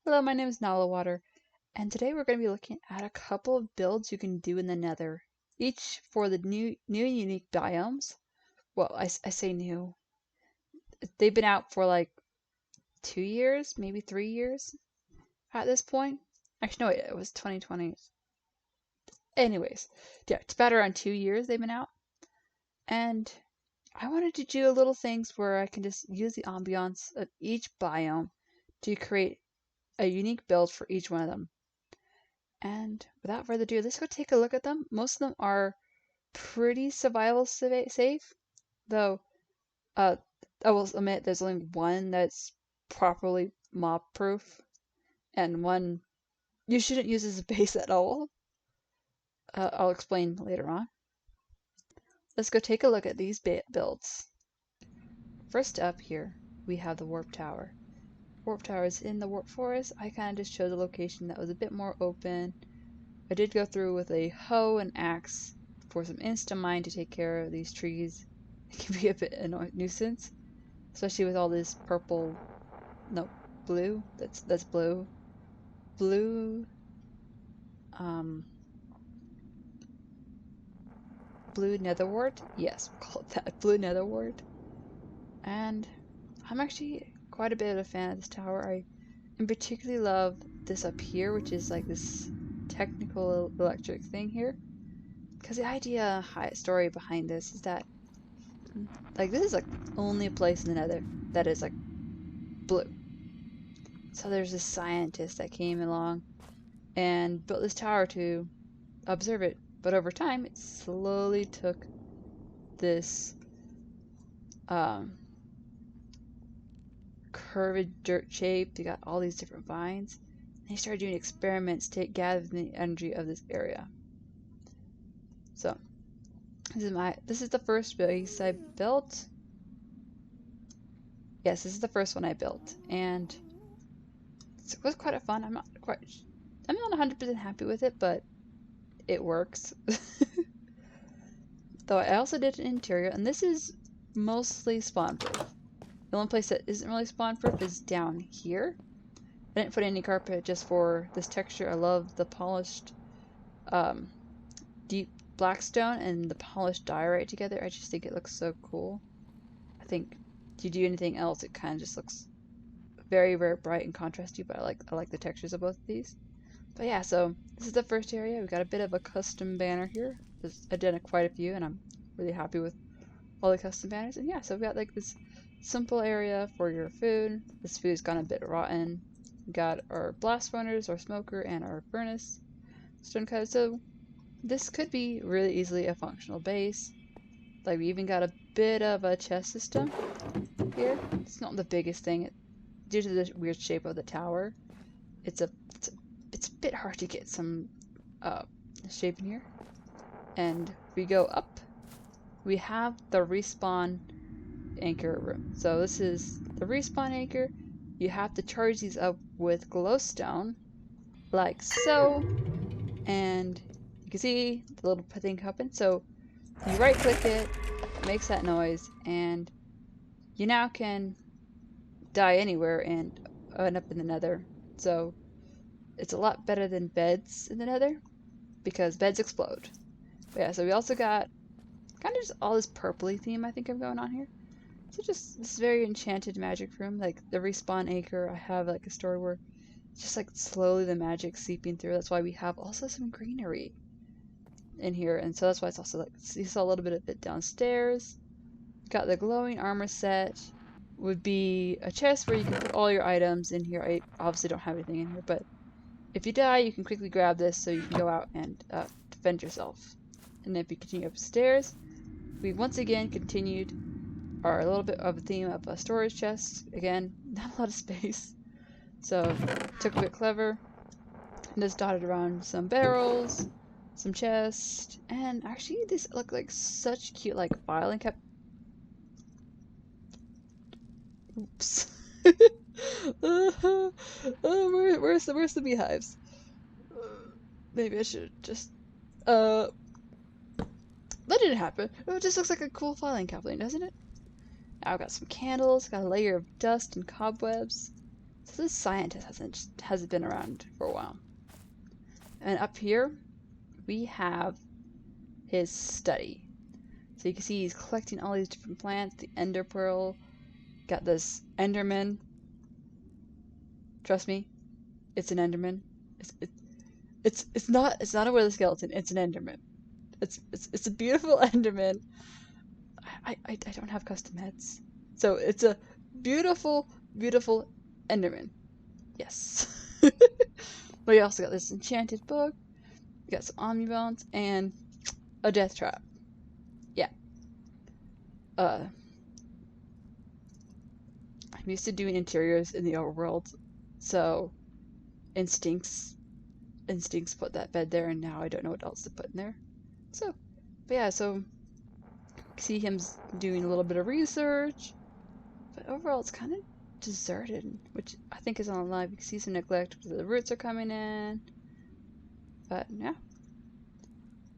Hello, my name is Water, and today we're going to be looking at a couple of builds you can do in the Nether, each for the new and unique biomes. Well, I say new. They've been out for like 2 years, maybe 3 years at this point. Actually, no, wait, it was 2020. Anyways, yeah, it's about around 2 years they've been out, and I wanted to do little things where I can just use the ambiance of each biome to create a unique build for each one of them. And without further ado, let's go take a look at them. Most of them are pretty survival safe, though I will admit there's only one that's properly mob proof, and one you shouldn't use as a base at all. I'll explain later on. Let's go take a look at these builds. First up here, we have the Warp Tower. Warp Tower is in the Warp Forest. I kind of just chose a location that was a bit more open. I did go through with a hoe and axe for some insta-mine to take care of these trees. It can be a bit nuisance, especially with all this purple, no, blue. That's blue, blue, blue netherwort. Yes, we'll call it that, blue netherwort. And I'm actually quite a bit of a fan of this tower. I particularly love this up here, which is like this technical electric thing here. Because the idea, story behind this is that, like, this is like the only place in the Nether that is like blue. So there's this scientist that came along and built this tower to observe it. But over time, it slowly took this curved dirt shape. You got all these different vines. And he started doing experiments to gather the energy of this area. So this is the first base I built. Yes, this is the first one I built, and it was quite a fun. I'm not 100% happy with it, but it works. Though I also did an interior, and this is mostly spawn proof. The only place that isn't really spawn proof is down here. I didn't put any carpet just for this texture. I love the polished deep black stone and the polished diorite together. I just think it looks so cool. I think if you do anything else, it kind of just looks very, very bright and contrasty, but I like the textures of both of these. But yeah, so this is the first area. We got a bit of a custom banner here. I've done quite a few, and I'm really happy with all the custom banners. And yeah, so we've got like this simple area for your food. This food's gone a bit rotten. We got our blast runners, our smoker, and our furnace stone cut. So this could be really easily a functional base. Like, we even got a bit of a chest system here. It's not the biggest thing. Due to the weird shape of the tower, it's a bit hard to get some shape in here. And if we go up, we have the respawn anchor room. So this is the respawn anchor. You have to charge these up with glowstone, like so, and you can see the little thing happen. So you right click it, makes that noise, and you now can die anywhere and end up in the Nether. So it's a lot better than beds in the Nether, because beds explode. But yeah, so we also got kind of just all this purpley theme I think I'm going on here. So just this very enchanted magic room, like the respawn acre. I have like a story where it's just like slowly the magic seeping through. That's why we have also some greenery in here, and so that's why it's also like you saw a little bit of it downstairs. Got the glowing armor set. Would be a chest where you can put all your items in here. I obviously don't have anything in here, but if you die, you can quickly grab this so you can go out and defend yourself. And if you continue upstairs, we once again continued our little bit of a theme of a storage chest. Again, not a lot of space, so took a bit clever and just dotted around some barrels, some chests, and actually these look like such cute like filing cap. Oops. Where's the beehives? Maybe I should just that didn't happen. It just looks like a cool filing cabinet, doesn't it? Now I've got some candles, got a layer of dust and cobwebs. So this scientist hasn't been around for a while. And up here, we have his study. So you can see he's collecting all these different plants. The ender pearl. Got this enderman. Trust me, it's an enderman. It's not a wither skeleton. It's an enderman. It's a beautiful enderman. I don't have custom heads, so it's a beautiful enderman. Yes. But we also got this enchanted book. We got some omnibones and a death trap. Yeah. I'm used to doing interiors in the overworld, so instincts put that bed there, and now I don't know what else to put in there. So, but yeah, so see him doing a little bit of research, but overall it's kind of deserted, which I think is on the line. You can see some neglect because the roots are coming in. But yeah,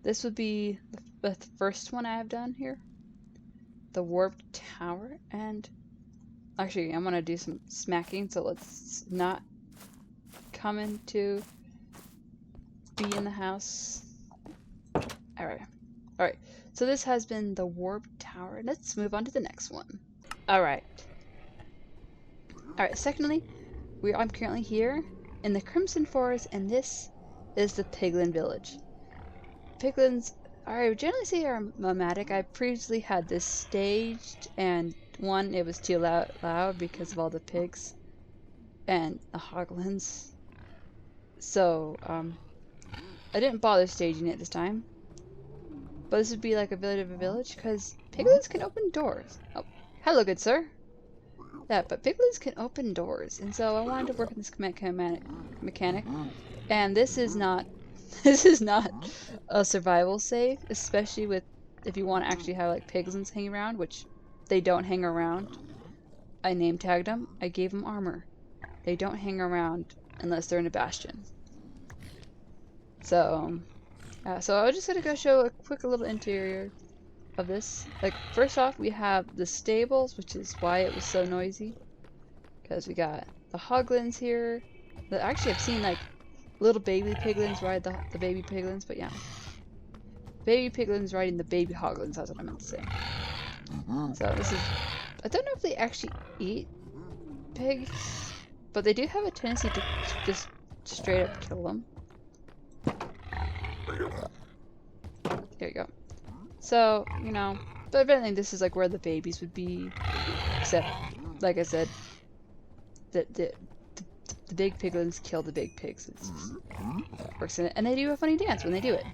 this would be the first one I have done here, the warped tower. And actually, I'm gonna do some smacking, so let's not come into be in the house. All right. So this has been the warped tower. Let's move on to the next one. All right. Secondly, I'm currently here in the Crimson Forest, and this is the Piglin village. Piglins, I would generally say, are nomadic. I previously had this staged, and one, it was too loud because of all the pigs and the hoglins. So, I didn't bother staging it this time. But this would be like a bit of a village, because piglins can open doors. Oh, hello, good sir. Yeah, but piglins can open doors, and so I wanted to work on this mechanic. And this is not a survival save, especially with if you want to actually have like piglins hang around, which they don't hang around. I name tagged them. I gave them armor. They don't hang around unless they're in a bastion. So, so I was just gonna go show a quick little interior of this. Like, first off, we have the stables, which is why it was so noisy, because we got the hoglins here. Actually, I've seen like little baby piglins ride the baby piglins, but yeah, baby piglins riding the baby hoglins. That's what I meant to say. So this is, I don't know if they actually eat pigs, but they do have a tendency to just straight up kill them. There you go. So, you know, but evidently this is like where the babies would be, except, like I said, the big piglins kill the big pigs. It's just, works in it. And they do a funny dance when they do it.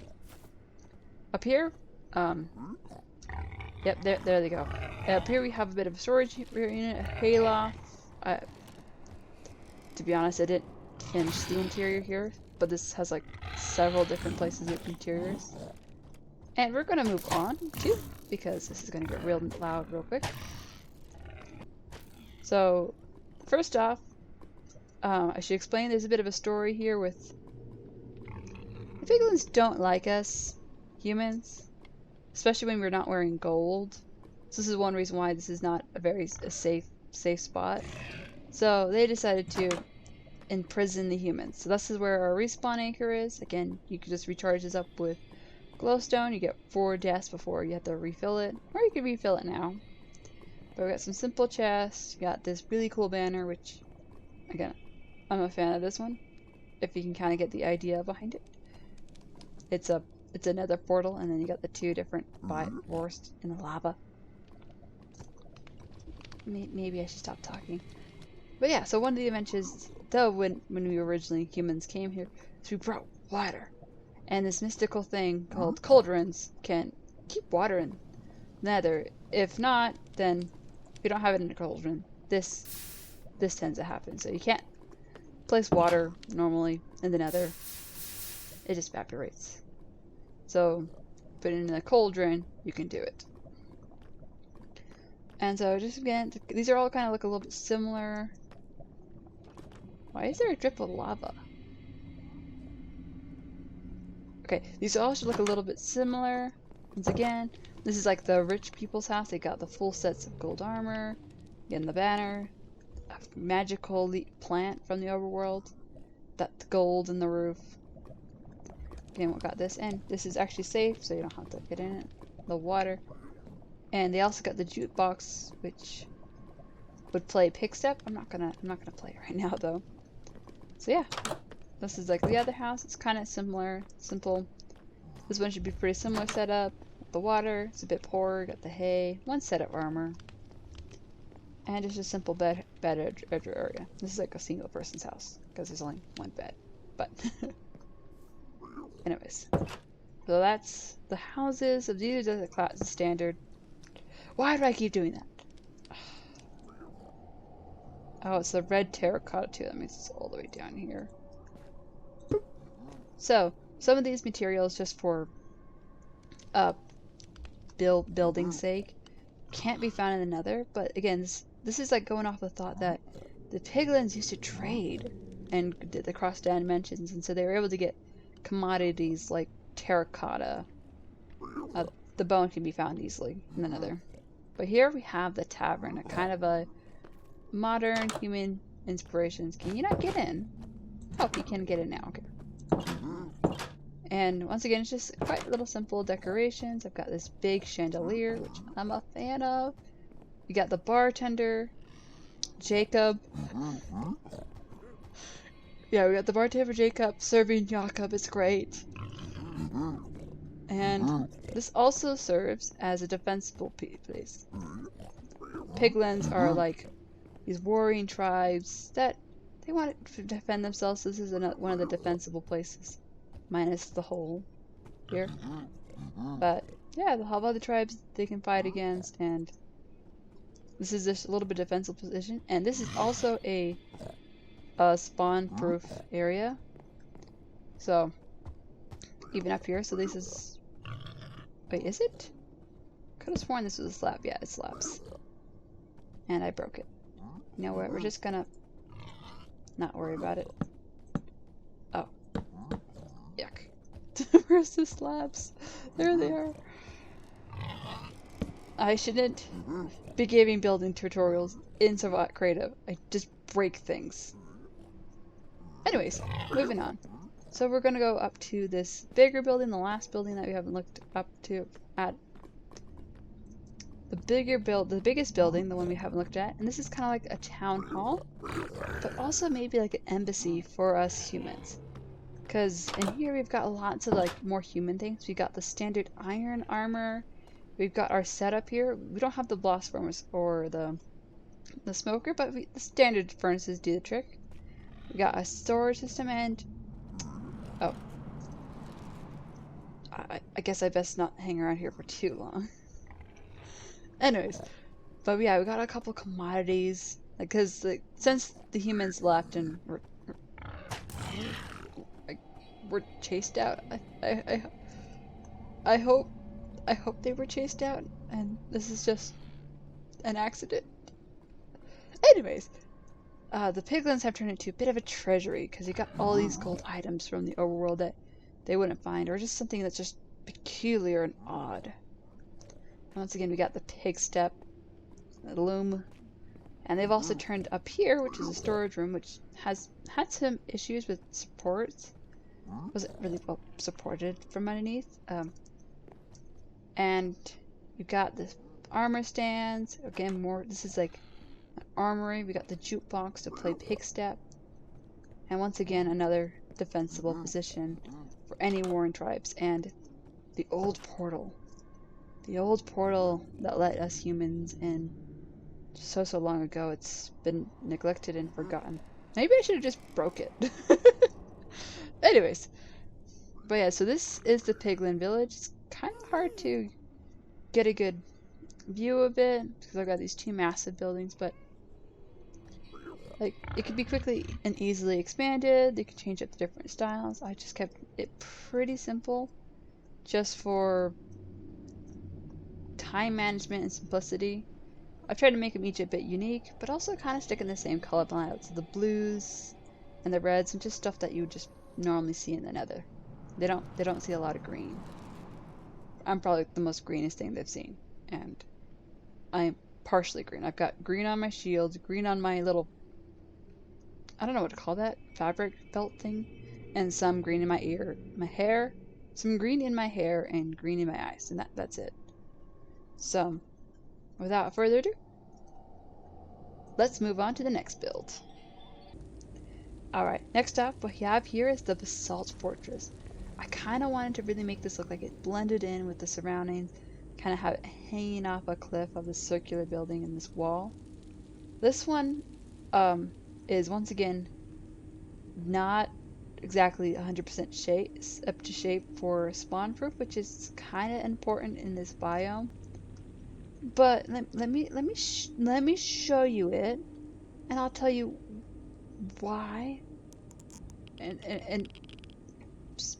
Up here, yep, there they go. Up here we have a bit of a storage unit, a hayloft. To be honest, I didn't finish the interior here, but this has like several different places with interiors. And we're gonna move on too, because this is gonna get real loud real quick. So, first off, I should explain there's a bit of a story here with the piglins don't like us humans, especially when we're not wearing gold. So this is one reason why this is not a safe spot. So they decided to imprison the humans. So this is where our respawn anchor is. Again, you can just recharge this up with glowstone. You get 4 deaths before you have to refill it, or you can refill it now. But we got some simple chests. You got this really cool banner, which, again, I'm a fan of this one. If you can kind of get the idea behind it, it's a nether portal, and then you got the 2 different forests in the lava. Maybe I should stop talking. But yeah, so one of the inventions, though, when we originally humans came here, is we brought water. And this mystical thing called cauldrons can keep water in Nether. If not, then if you don't have it in a cauldron, this tends to happen. So you can't place water normally in the Nether. It just evaporates. So put it in a cauldron, you can do it. And so just again, these are all kind of look a little bit similar. Why is there a drip of lava? Okay, these all should look a little bit similar. Once again, this is like the rich people's house. They got the full sets of gold armor, getting the banner. magical plant from the overworld. That's gold in the roof. Again, we got this, and this is actually safe, so you don't have to get in it. The water. And they also got the jukebox, which would play Pickstep. I'm not gonna play it right now though. So yeah, this is like the other house. It's kind of simple. This one should be pretty similar setup. The water, it's a bit poorer. Got the hay, one set of armor, and just a simple bed area. This is like a single person's house because there's only one bed. But anyways, so that's the houses. Of these are the class standard. Why do I keep doing that? Oh, it's the red terracotta too. That makes it all the way down here. So, some of these materials, just for building sake, can't be found in the Nether. But again, this is like going off the thought that the Piglins used to trade and did the cross dimensions, and so they were able to get commodities like terracotta. The bone can be found easily in the Nether. But here we have the tavern, a kind of a modern human inspirations. Can you not get in? Oh, you can get in now. Okay. And once again, it's just quite little simple decorations. I've got this big chandelier, which I'm a fan of. You got the bartender, Jacob. Yeah, we got the bartender Jacob serving Jacob. It's great. And this also serves as a defensible place. Piglins are like these warring tribes that they want to defend themselves. This is one of the defensible places, minus the hole here. But yeah, they'll have other tribes they can fight against, and this is just a little bit defensive position. And this is also a spawn-proof area. So even up here, so this is. Wait, is it? Could have sworn this was a slab. Yeah, it slabs. And I broke it. You know what? We're just gonna not worry about it. Oh. Yuck. Where's the slabs? There they are. I shouldn't be giving building tutorials in Survival Creative. I just break things. Anyways, moving on. So we're gonna go up to this bigger building, the last building that we haven't looked up to at. The biggest building, the one we haven't looked at, and this is kind of like a town hall, but also maybe like an embassy for us humans. Because in here we've got lots of like more human things. We got the standard iron armor. We've got our setup here. We don't have the blast furnace or the smoker, but the standard furnaces do the trick. We got a storage system and oh, I guess I best not hang around here for too long. Anyways, but yeah, we got a couple commodities because since the humans left and were chased out, I hope they were chased out, and this is just an accident. Anyways, the Piglins have turned into a bit of a treasury because you got all these gold items from the overworld that they wouldn't find, or just something that's just peculiar and odd. And once again, we got the pig step, the loom, and they've also turned up here, which is a storage room, which has had some issues with supports. Wasn't really well supported from underneath. And you've got the armor stands. Again, more. This is like an armory. We got the jukebox to play pig step, and once again another defensible position for any warring tribes. And the old portal that let us humans in so long ago. It's been neglected and forgotten. Maybe I should have just broke it. Anyways, but yeah, so this is the Piglin village. It's kind of hard to get a good view of it because I've got these two massive buildings, but like it could be quickly and easily expanded. You can change up the different styles. I just kept it pretty simple just for time management and simplicity. I've tried to make them each a bit unique, but also kind of stick in the same color palette. So the blues and the reds and just stuff that you would just normally see in the Nether. They don't see a lot of green. I'm probably the most greenest thing they've seen, and I'm partially green. I've got green on my shield, green on my little I don't know what to call that, fabric felt thing, and some green in my hair, some green in my hair, and green in my eyes, and that's it. So, without further ado, let's move on to the next build. Alright, next up, what we have here is the Basalt Fortress. I kind of wanted to really make this look like it blended in with the surroundings, kind of have it hanging off a cliff of this circular building and this wall. This one is once again not exactly 100% shape, up to shape for spawn proof, which is kind of important in this biome. But let me show you it, and I'll tell you why. And just,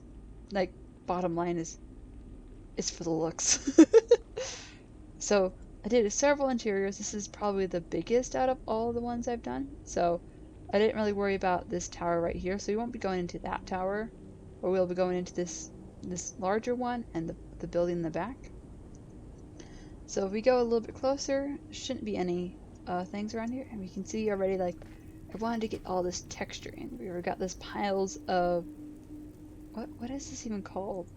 like, bottom line is it's for the looks. So I did several interiors. This is probably the biggest out of all the ones I've done. So I didn't really worry about this tower right here. So we won't be going into that tower, but we'll be going into this larger one and the building in the back. So if we go a little bit closer, there shouldn't be any things around here, and we can see already, like, I wanted to get all this texture in. We've got this piles of what is this even called?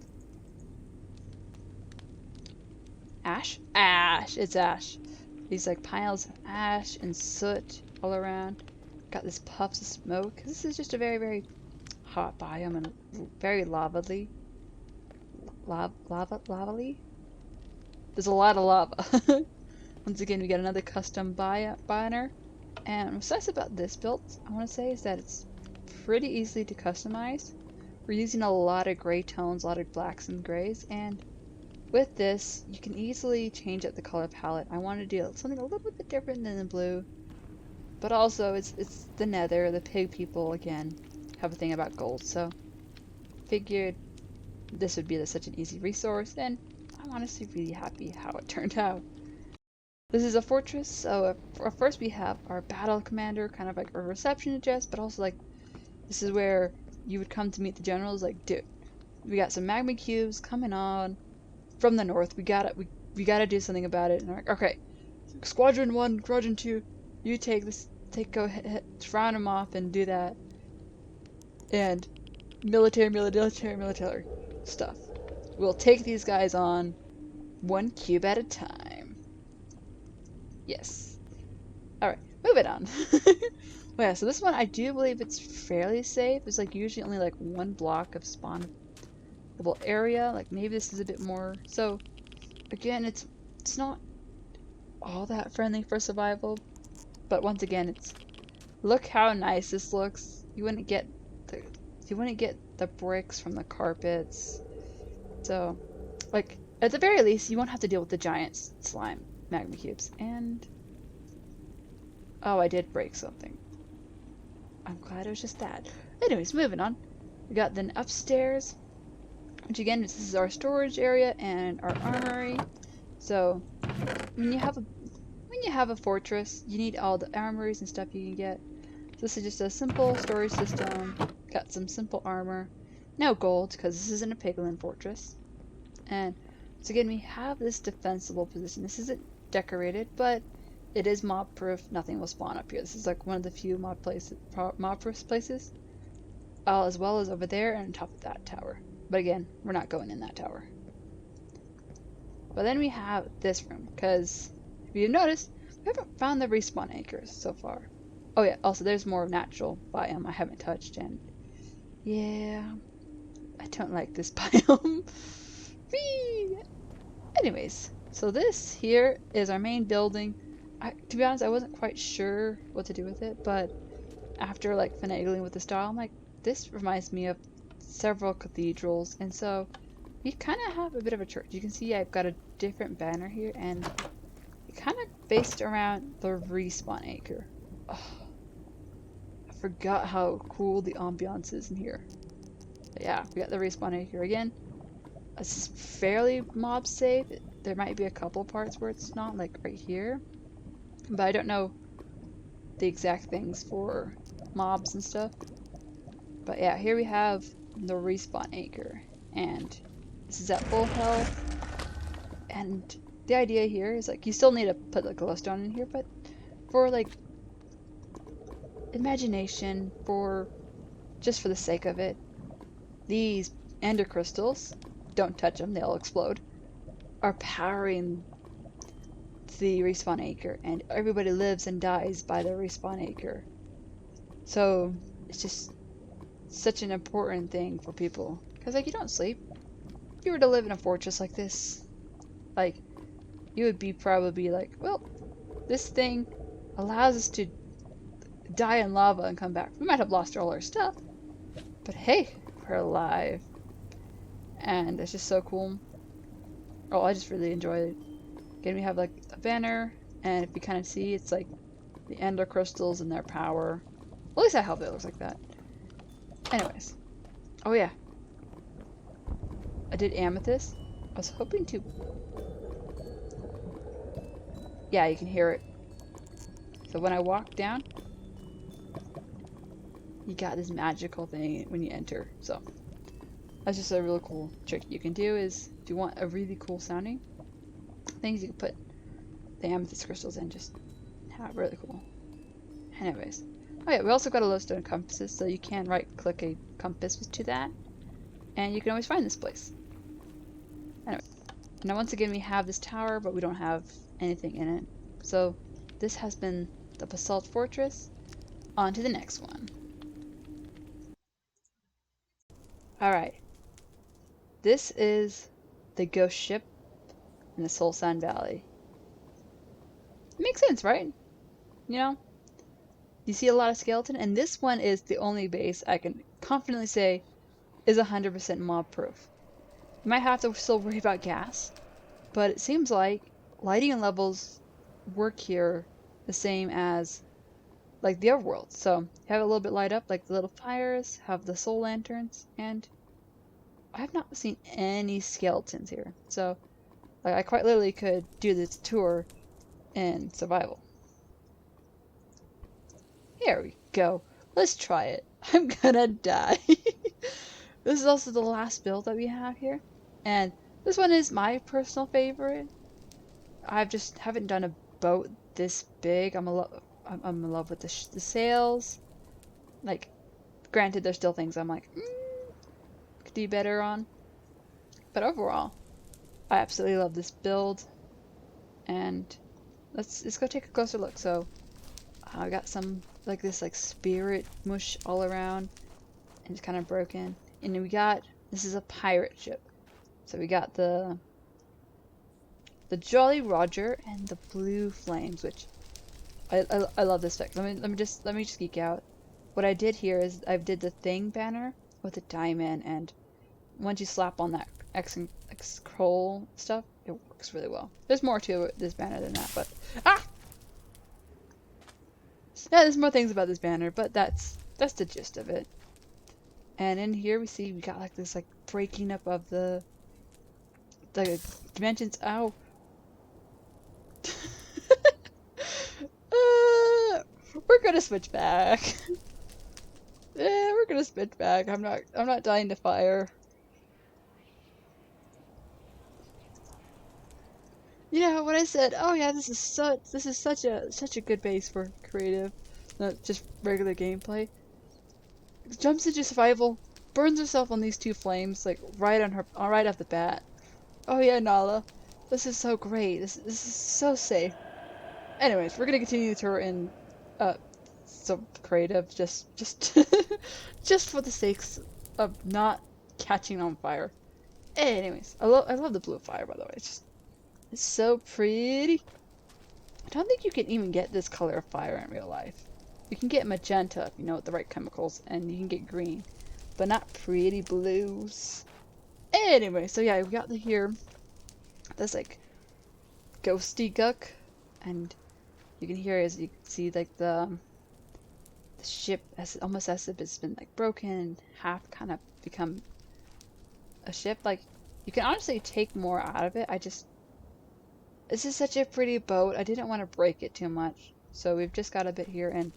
Ash? Ash! It's ash. These like piles of ash and soot all around. Got this puffs of smoke. This is just a very, very hot biome and very lavally. Lavally? There's a lot of lava. Once again, we got another custom banner. And what's nice about this build, I want to say, is that it's pretty easy to customize. We're using a lot of gray tones, a lot of blacks and grays, and with this, you can easily change up the color palette. I want to do something a little bit different than the blue, but also it's the Nether, the pig people again have a thing about gold, so figured this would be such an easy resource, and I'm honestly really happy how it turned out. This is a fortress, so first we have our battle commander, kind of like a reception address, but also like this is where you would come to meet the generals. Like, dude, we got some magma cubes coming on from the north. We gotta do something about it. And I'm like, okay, Squadron 1, Squadron 2, you go ahead, round them off and do that. And military stuff. We'll take these guys on one cube at a time. Yes. Alright, moving on. Well, yeah, so this one, I do believe it's fairly safe. It's like usually only like one block of spawnable area. Like maybe this is a bit more. So again, it's not all that friendly for survival, but once again, look how nice this looks. You wouldn't get the bricks from the carpets. So, like, at the very least, you won't have to deal with the giant slime magma cubes. And oh, I did break something. I'm glad it was just that. Anyways, moving on. We got then upstairs, which again, this is our storage area and our armory. So when you have a fortress, you need all the armories and stuff you can get. So this is just a simple storage system. Got some simple armor. No gold, because this isn't a Piglin fortress. And so again, we have this defensible position. This isn't decorated, but it is mob proof. Nothing will spawn up here. This is like one of the few mob proof places. As well as over there and on top of that tower. But again, we're not going in that tower. But then we have this room, because if you noticed, we haven't found the respawn anchors so far. Oh yeah, also there's more natural biome I haven't touched, and yeah, I don't like this biome. Whee! Anyways, so this here is our main building. To be honest, I wasn't quite sure what to do with it, but after like finagling with the style, I'm like, this reminds me of several cathedrals, and so we kind of have a bit of a church. You can see I've got a different banner here, and it kind of based around the respawn anchor. Oh, I forgot how cool the ambiance is in here. But yeah, we got the respawn anchor again. It's fairly mob safe. There might be a couple parts where it's not, like right here, but I don't know the exact things for mobs and stuff. But yeah, here we have the respawn anchor, and this is at full health. And the idea here is like you still need to put the glowstone in here, but for like imagination for just for the sake of it. These ender crystals, don't touch them, they'll explode, are powering the respawn acre, and everybody lives and dies by the respawn acre. So it's just such an important thing for people. Because, like, you don't sleep. If you were to live in a fortress like this, like, you would be probably like, well, this thing allows us to die in lava and come back. We might have lost all our stuff, but hey, we're alive. And it's just so cool. Oh, I just really enjoy it. Again, we have like a banner, and if you kind of see, it's like the ender crystals and their power. At least I hope it looks like that. Anyways. Oh yeah. I did amethyst. I was hoping to... Yeah, you can hear it. So when I walk down, you got this magical thing when you enter. So that's just a really cool trick you can do is, if you want a really cool sounding things, you can put the amethyst crystals in, just have really cool. Anyways. Oh yeah, we also got a lodestone compasses, so you can right click a compass to that, and you can always find this place. Anyway, now once again we have this tower, but we don't have anything in it. So this has been the Basalt Fortress. On to the next one. Alright, this is the ghost ship in the Soul Sand Valley. It makes sense, right? You know? You see a lot of skeleton, and this one is the only base I can confidently say is 100% mob proof. You might have to still worry about gas, but it seems like lighting and levels work here the same as like the overworld. So have it a little bit light up, like the little fires, have the soul lanterns, and I have not seen any skeletons here. So like, I quite literally could do this tour in survival. Here we go. Let's try it. I'm gonna die. This is also the last build that we have here, and this one is my personal favorite. I just haven't done a boat this big. I'm in love with the sails. Like, granted, there's still things I'm like, could do better on. But overall, I absolutely love this build. And let's go take a closer look. So, I got some like this like spirit mush all around, and it's kind of broken. And then we got, this is a pirate ship. So we got the Jolly Roger and the Blue Flames, which I love this effect. Let me just geek out. What I did here is I did the Thing banner with a diamond, and once you slap on that X scroll stuff, it works really well. There's more to this banner than that, but yeah, there's more things about this banner, but that's the gist of it. And in here we see we got like this like breaking up of the dimensions. Ow. We're gonna switch back. Yeah, we're gonna switch back. I'm not dying to fire. You know what I said? Oh yeah, this is such a good base for creative, not just regular gameplay. Jumps into survival, burns herself on these two flames, like right off the bat. Oh yeah, Nala, this is so great. This is so safe. Anyways, we're gonna continue the tour in some creative, just just for the sakes of not catching on fire. Anyways, I love the blue fire, by the way. It's so pretty. I don't think you can even get this color of fire in real life. You can get magenta if you know the right chemicals, and you can get green, but not pretty blues. Anyway, so yeah, we got here this like ghosty guck, and you can hear as you see like the ship almost as if it's been like broken, half kind of become a ship. Like, you can honestly take more out of it. This is such a pretty boat. I didn't want to break it too much, so we've just got a bit here, and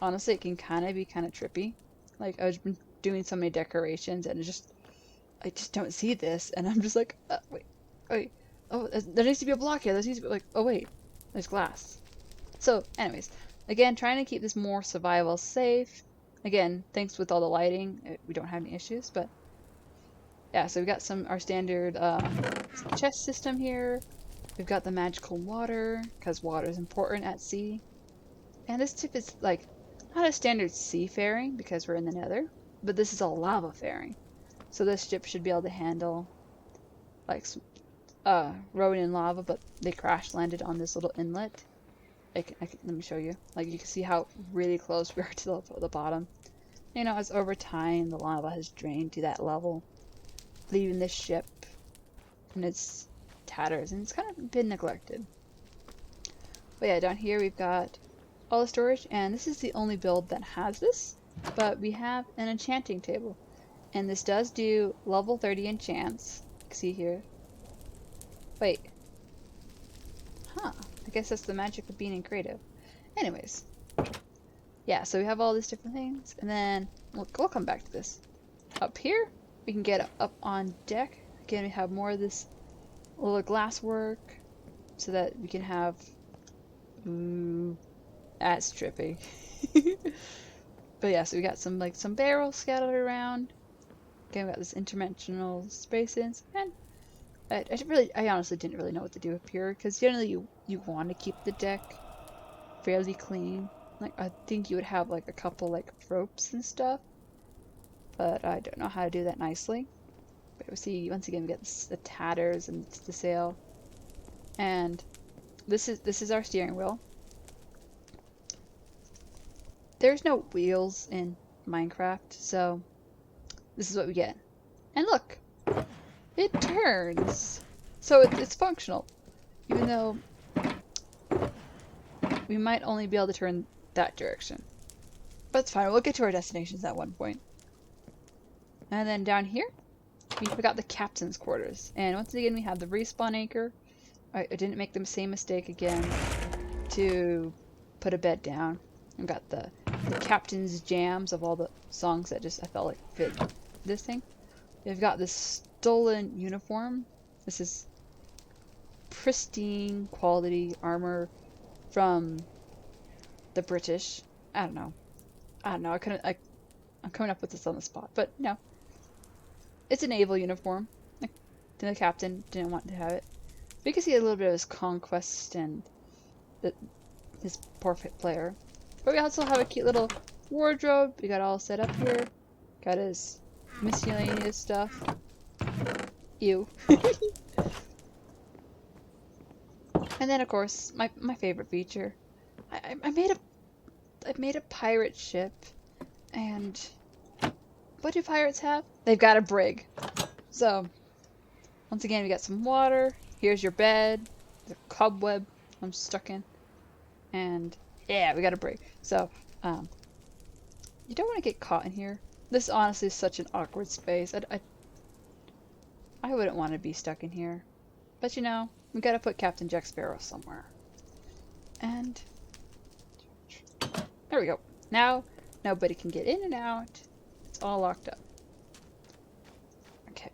honestly it can be kind of trippy. Like, I've been doing so many decorations, and I just don't see this, and I'm just like, wait, oh, there needs to be a block here. There needs to be like, oh wait, there's glass. So anyways, Again, trying to keep this more survival safe. Again, thanks with all the lighting, we don't have any issues, but yeah, so we've got our standard chest system here. We've got the magical water, because water is important at sea. And this tip is like not a standard seafaring because we're in the Nether, but this is a lava faring. So this ship should be able to handle like rowing in lava, but they crash landed on this little inlet. Let me show you. Like you can see how really close we are to the bottom. You know, as over time the lava has drained to that level, leaving this ship in its tatters, and it's kind of been neglected. But yeah, down here we've got all the storage, and this is the only build that has this, but we have an enchanting table, and this does do level 30 enchants. You can see here. Wait. Huh. I guess that's the magic of being in creative. Anyways. Yeah, so we have all these different things, and then we'll come back to this. Up here, we can get up on deck. Again, we have more of this little glass work, so that we can have... that's trippy. But yeah, so we got some barrels scattered around. Again, we got this interdimensional spaces, and I honestly didn't really know what to do up here, because generally you want to keep the deck fairly clean. Like I think you would have like a couple like ropes and stuff, but I don't know how to do that nicely. But we see once again we get the tatters and the sail, and this is our steering wheel. There's no wheels in Minecraft, so this is what we get. And look, it turns, so it's functional, even though we might only be able to turn that direction. But it's fine, we'll get to our destinations at one point. And then down here, we got the captain's quarters. And once again, we have the respawn anchor. I didn't make the same mistake again to put a bed down. We've got the captain's jams of all the songs that I felt like fit this thing. We've got this stolen uniform. This is pristine quality armor from the British. I don't know. I'm coming up with this on the spot, but no. It's a naval uniform. The captain didn't want to have it. We can see a little bit of his conquest and his poor player. But we also have a cute little wardrobe. We got all set up here. Got his miscellaneous stuff. Ew. And then of course, my favorite feature. I made a pirate ship, and what do pirates have? They've got a brig. So once again, we got some water. Here's your bed. The cobweb I'm stuck in, and yeah, we got a brig. So you don't want to get caught in here. This honestly is such an awkward space. I wouldn't want to be stuck in here, but you know, we gotta put Captain Jack Sparrow somewhere. And there we go. Now nobody can get in and out. It's all locked up. Okay.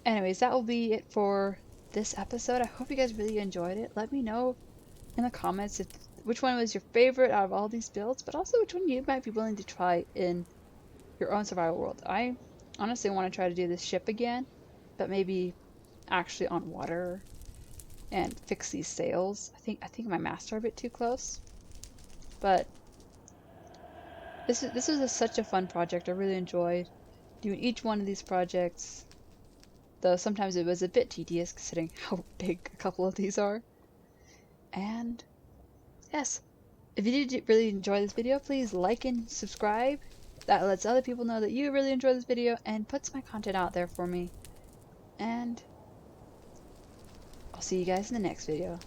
Anyways, that will be it for this episode. I hope you guys really enjoyed it. Let me know in the comments which one was your favorite out of all these builds, but also which one you might be willing to try in your own survival world. I honestly want to try to do this ship again, but maybe actually on water and fix these sails. I think my masts are a bit too close, but this was such a fun project. I really enjoyed doing each one of these projects, though sometimes it was a bit tedious considering how big a couple of these are. And yes, if you did really enjoy this video, please like and subscribe. That lets other people know that you really enjoy this video and puts my content out there for me. And I'll see you guys in the next video.